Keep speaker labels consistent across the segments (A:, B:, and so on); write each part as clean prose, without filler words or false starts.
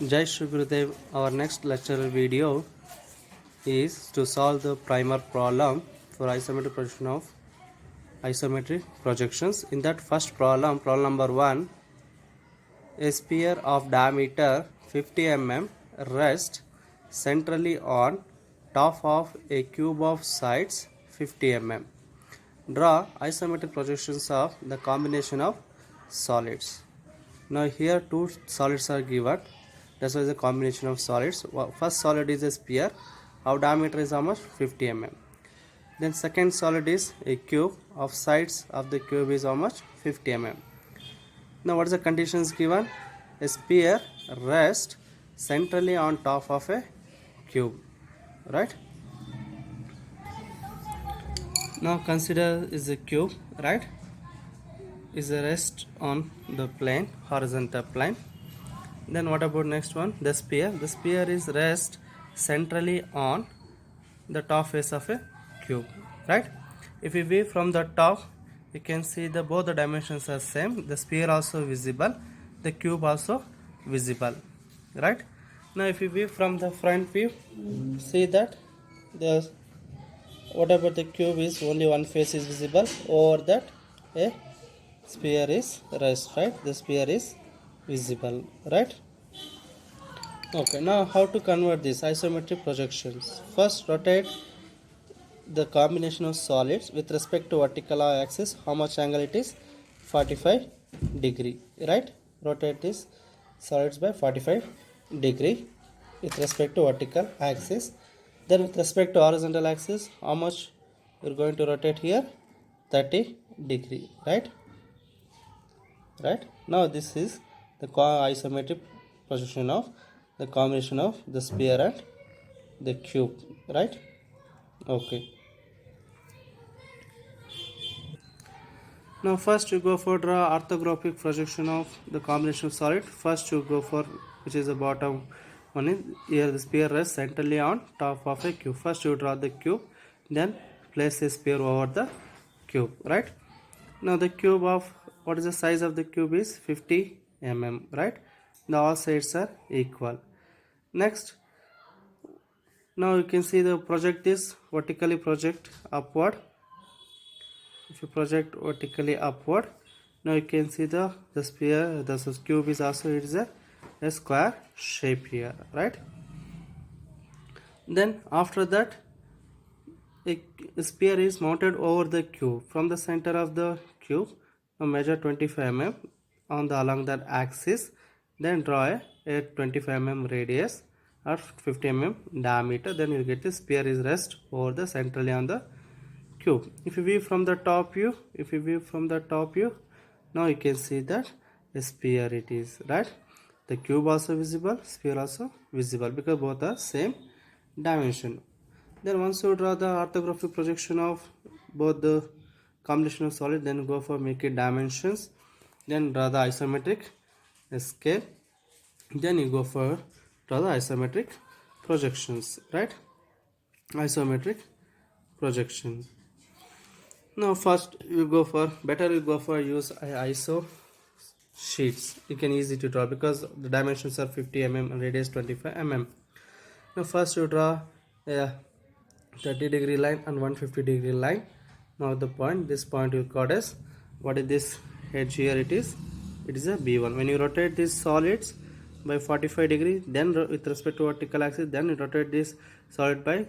A: Jai Shri Gurudev. Our next lecture video is to solve the primer problem for isometric projection of isometric projections. In that first problem number 1, a sphere of diameter 50 mm rests centrally on top of a cube of sides 50 mm. Draw isometric projections of the combination of solids. Now here two solids are given. This is a combination of solids. First solid is a sphere. Our diameter is how much? 50 mm. Then second solid is a cube. Of sides of the cube is how much? 50 mm. Now what is the conditions given? A sphere rests centrally on top of a cube. Right? Now consider is a cube. Right? Is a rest on the plane, horizontal plane. Then what about next one? The sphere. The sphere is rest centrally on the top face of a cube, right? If we view from the top, you can see the both the dimensions are same. The sphere also visible, the cube also visible, right? Now if we view from the front view, see that the whatever the cube is, only one face is visible. Over that a sphere is rest, right? The sphere is visible, right? Okay, now how to convert these isometric projections? First, rotate the combination of solids with respect to vertical axis. How much angle it is? 45 degree, right? Rotate these solids by 45 degree with respect to vertical axis. Then with respect to horizontal axis, how much we're going to rotate here? 30 degree, right? Right? Now this is the isometric projection of the combination of the sphere and the cube, right? Okay. Now first you go for draw orthographic projection of the combination of solid. First you go for which is the bottom one is here the sphere rests centrally on top of a cube. First you draw the cube, then place a sphere over the cube, right? Now the cube of what is the size of the cube is 50 mm, right? The all sides are equal. Next, now you can see the project is vertically project upward. If you project vertically upward, now you can see the sphere, the cube is also it is a square shape here, right? Then after that a sphere is mounted over the cube. From the center of the cube, now measure 25 mm on the along that axis, then draw a 25 mm radius or 50 mm diameter. Then you get the sphere is rest over the centrally on the cube. If you view from the top view, now you can see that a sphere it is, right? The cube also visible, sphere also visible because both are same dimension. Then once you draw the orthographic projection of both the combination of solid, then go for make it dimensions, then draw the isometric scale, then you go for draw the isometric projections, right? Isometric projection. Now first you go for use iso sheets. You can easy to draw because the dimensions are 50 mm and radius 25 mm. Now first you draw a 30 degree line and 150 degree line. Now the point, this point you got as what is this edge here? It is a B1. When you rotate these solids by 45 degree, then with respect to vertical axis, then you rotate this solid by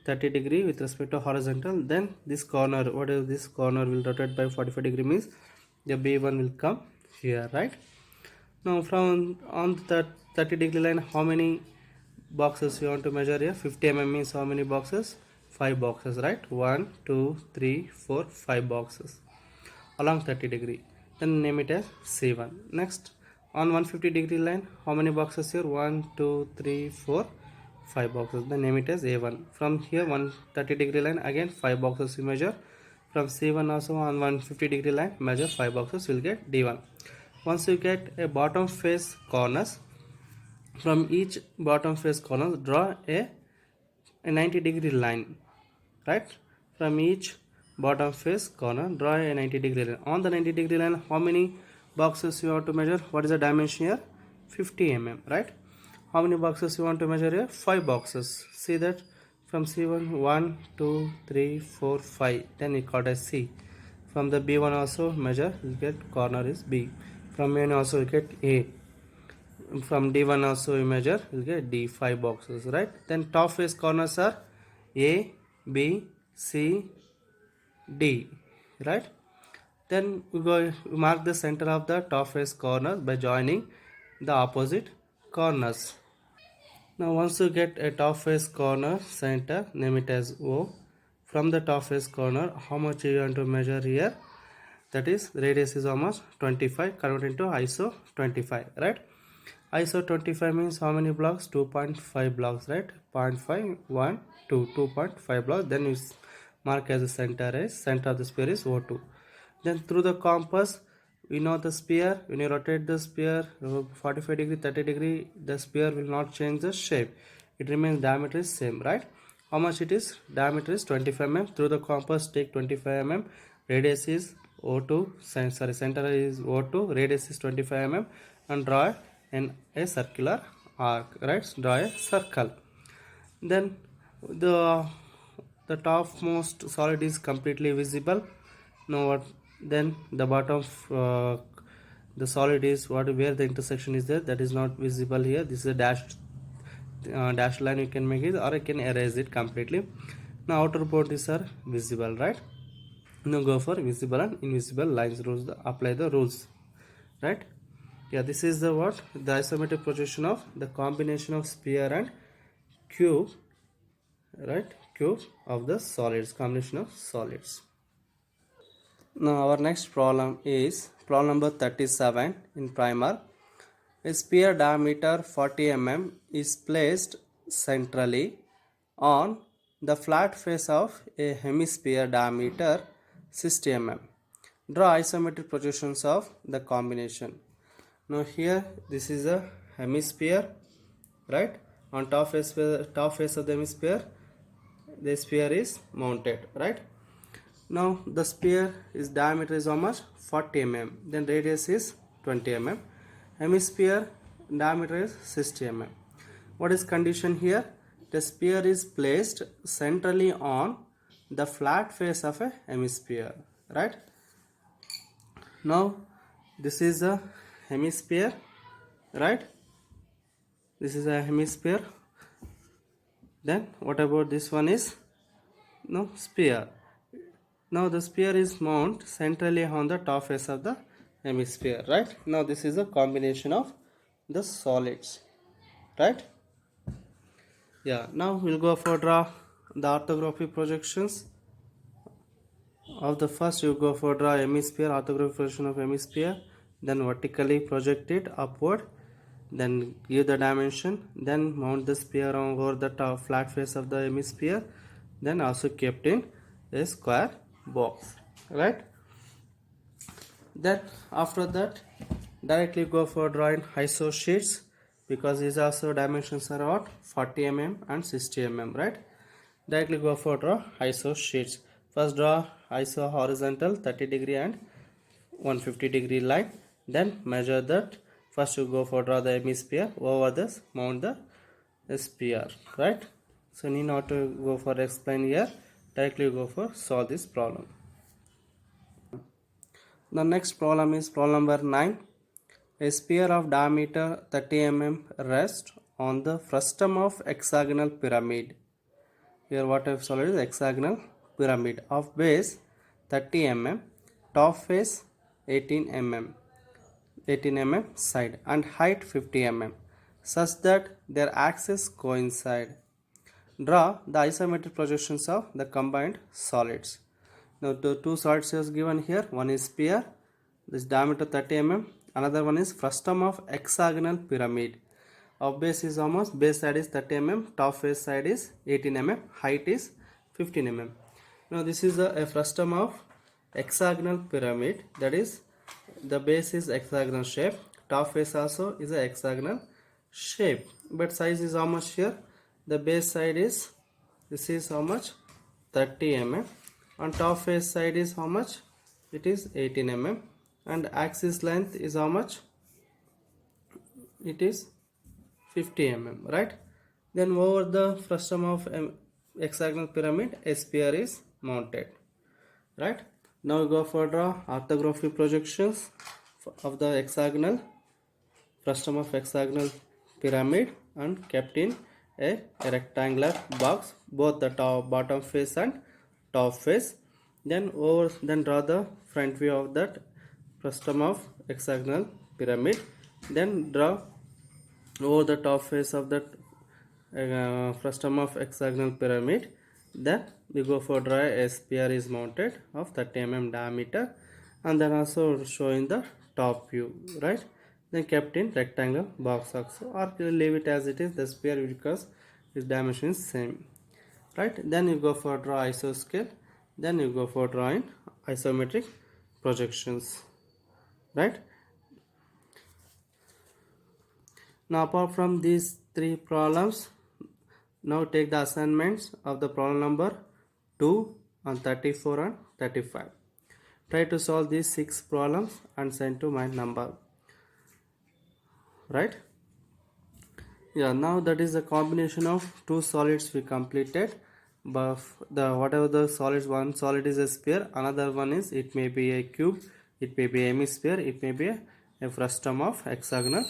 A: 30 degree with respect to horizontal, then this corner, what is this corner will rotate by 45 degree means the B1 will come here, right? Now from on that 30 degree line, how many boxes you want to measure here? 50 mm means how many boxes? 5 boxes, right? 1 2 3 4 5 boxes along 30 degree, then name it as C1. Next on 150 degree line, how many boxes here? 1 2 3 4 5 boxes, then name it as A1. From here 130 degree line, again 5 boxes you measure. From C1 also on 150 degree line, measure 5 boxes, you will get D1. Once you get a bottom face corners, from each bottom face corner draw a 90 degree line, right? From each bottom face corner draw a 90 degree line. On the 90 degree line, how many boxes you have to measure? What is the dimension here? 50 mm, right? How many boxes you want to measure here? 5 boxes. See that from C1, 1, 2, 3, 4, 5. Then you got a C. From the B1 also measure, you get corner is B. From A1 also you get A. From D1 also you measure, you get D. 5 boxes, right? Then top face corners are A, B, C, D, right? Then we mark the center of the top face corner by joining the opposite corners. Now once you get a top face corner center, name it as O. From the top face corner, how much you want to measure here? That is, radius is almost 25, convert into ISO 25, right? ISO 25 means how many blocks? 2.5 blocks, right? 0.5, 1, 2, 2.5 blocks. Then you mark as a center of the sphere is O2. Then through the compass, we know the sphere, when you rotate the sphere 45 degree, 30 degree, the sphere will not change the shape. It remains diameter is same, right? How much it is? Diameter is 25 mm. Through the compass, take 25 mm. Radius is O2, center is O2, radius is 25 mm, and draw a circular arc, right? Draw a circle. Then the topmost solid is completely visible. Now what? Then the bottom the solid is where the intersection is there, that is not visible here. This is a dashed line. You can make it, or I can erase it completely. Now outer borders are visible, right? Now go for visible and invisible lines rules. Apply the rules, right? Yeah, this is the what? The isometric projection of the combination of sphere and cube, right? Cube of the solids, combination of solids. Now our next problem is problem number 37 in primer. A sphere diameter 40 mm is placed centrally on the flat face of a hemisphere diameter 60 mm. Draw isometric projections of the combination. Now here this is a hemisphere, right? On top face of the hemisphere, the sphere is mounted, right? Now the sphere is diameter is how much? 40 mm. Then radius is 20 mm. Hemisphere diameter is 60 mm. What is condition here? The sphere is placed centrally on the flat face of a hemisphere, right? Now this is a hemisphere, right? This is a hemisphere. Then what about this one is? No, sphere. Now the sphere is mounted centrally on the top face of the hemisphere, right? Now this is a combination of the solids, right? Yeah, now we'll go for draw the orthographic projections of the first. You go for draw hemisphere, orthographic projection of hemisphere, then vertically project it upward, then give the dimension, then mount the sphere over the top flat face of the hemisphere, then also kept in a square box, right? Then after that directly go for drawing ISO sheets, because these also dimensions are what? 40 mm and 60 mm, right? Directly go for draw ISO sheets. First draw ISO horizontal 30 degree and 150 degree line, then measure that. First you go for draw the hemisphere, over this mount the sphere, right? So need not to go for explain here, directly go for solve this problem. The next problem is problem number 9. A sphere of diameter 30 mm rests on the frustum of hexagonal pyramid. Here what I have solved is hexagonal pyramid of base 30 mm, top face 18 mm side, and height 50 mm, such that their axes coincide. Draw the isometric projections of the combined solids. Now the two solids is given here. One is sphere, this diameter 30 mm. Another one is frustum of hexagonal pyramid. Of base is almost, base side is 30 mm, top face side is 18 mm, height is 15 mm. Now this is a frustum of hexagonal pyramid, that is the base is hexagonal shape, top face also is a hexagonal shape, but size is how much here? The base side is, this is how much? 30 mm. On top face side is how much? It is 18 mm. And axis length is how much? It is 50 mm, right? Then over the frustum of hexagonal pyramid, SPR is mounted, right? Now we go for draw orthography projections of the hexagonal frustum of hexagonal pyramid and kept in a rectangular box, both the top bottom face and top face. Then draw the front view of that frustum of hexagonal pyramid. Then draw over the top face of that frustum of hexagonal pyramid. Then we go for dry SPR is mounted of 30 mm diameter, and then also showing the top view, right? Then kept in rectangle box also, or leave it as it is, the sphere, because its dimension is same, right? Then you go for draw isoscale. Then you go for drawing isometric projections, right? Now apart from these three problems, now take the assignments of the problem number 2 and 34 and 35. Try to solve these 6 problems and send to my number, right? Yeah, now that is a combination of two solids we completed. But the whatever the solids, one solid is a sphere, another one is, it may be a cube, it may be a hemisphere, it may be a frustum of hexagonal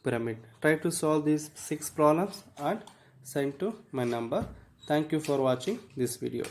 A: pyramid. Try to solve these 6 problems and send to my number. Thank you for watching this video.